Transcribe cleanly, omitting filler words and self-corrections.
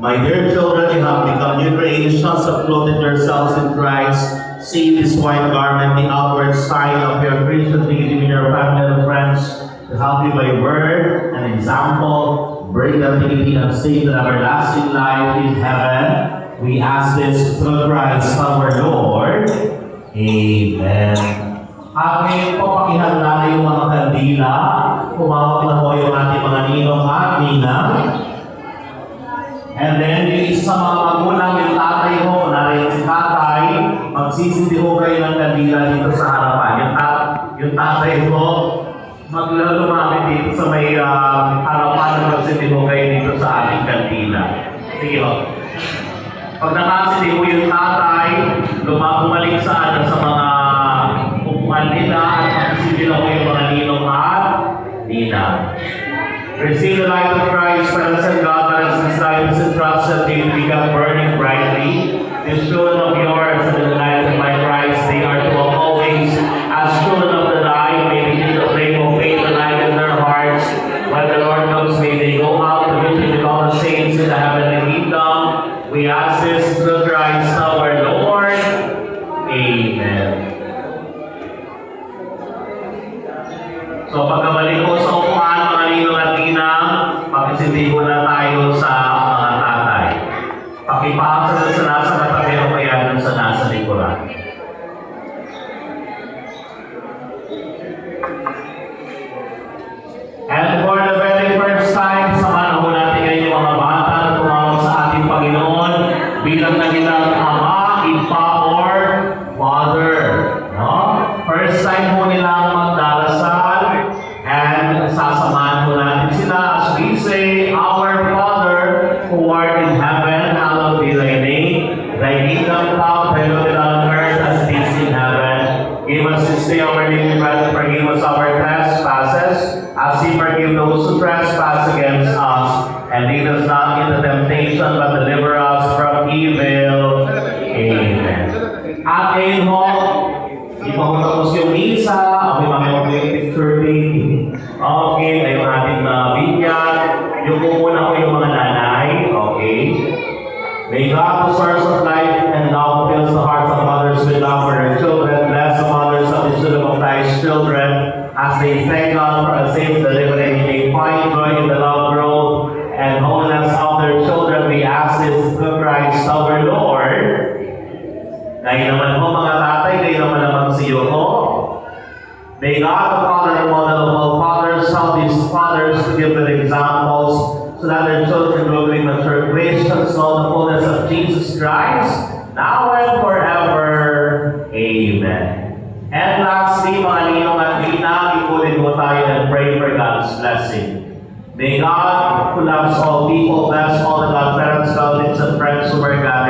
My dear children, you have become new creations of clothing yourselves in Christ. See this white garment, the outward sign of your Christian dignity in your family and friends, to help you by word and example, bring the dignity and state of everlasting life in heaven. We ask this through Christ our Lord. Amen. Aking po pakihanda na yung mga kandila. Kumawag na po yung ating mga ninong at ninang. And then, yung isa sa mga magulang, yung tatay mo, kunwari si tatay, magsisindi ho kayo ng kandila dito sa harapan. Yung tatay mo, maglalumamit dito sa may harapan na magsindi ho kayo dito sa ating kandila. Sige ho. Pag nakasindi ho yung tatay, bumalik sa mga upuan nila at magsindi ho yung mga ninong at ninang. Receive the light of Christ, friends and God, and as this light is entrusted to you, become burning brightly. This children of yours and the light of my Christ, they are to always, as children of the light, may begin to flame of faith and light in their hearts. When the Lord comes, may they go out to meet with all the saints in the heavenly kingdom. We ask this through Christ our Lord. Amen. So pagkabalik ko sa upuan, mga ninong at ninang, pakisindi ko na tayo sa mga tatay. Pakipasa sa nasa katabi o kaya dun sa nasa likuran. And for the very first time, samahan ho natin ngayon yung mga bata na tumawag sa ating Panginoon bilang nagilang ama, ipa, or father. No? First time ho nilang magdarasal. And sasamahan po natin sila as we say, Our Father, who art in heaven, hallowed be thy name. Thy kingdom come, thy will be done on earth as it is in heaven. Give us this day our daily bread, and forgive us our trespasses, as we forgive those who trespass against us. And lead us not into temptation, but deliver us from evil. Amen. At ngayon ho, ipagpapos yung misa, may mga picture taking. Okay, ay yung ating binyan. Yung muna ko yung mga nanay. Okay. May God, the source of life, and love fills the hearts of mothers with love for their children. Bless the mothers of the children of Christ's children as they thank God for a safe delivery. They find joy in the love, growth, and holiness of their children. We ask this through Christ our Lord. Ngayon naman po mga tatay, ngayon naman naman si Yoko. May God, the Father and Mother of all fathers, help these fathers to give them examples so that their children will be mature Christians, know the fullness of Jesus Christ, now and forever. Amen. And lastly, mga ninong at ninang, ikunin mo tayo and pray for God's blessing. May God, who loves all people, bless all the godparents, relatives, and friends who were gathered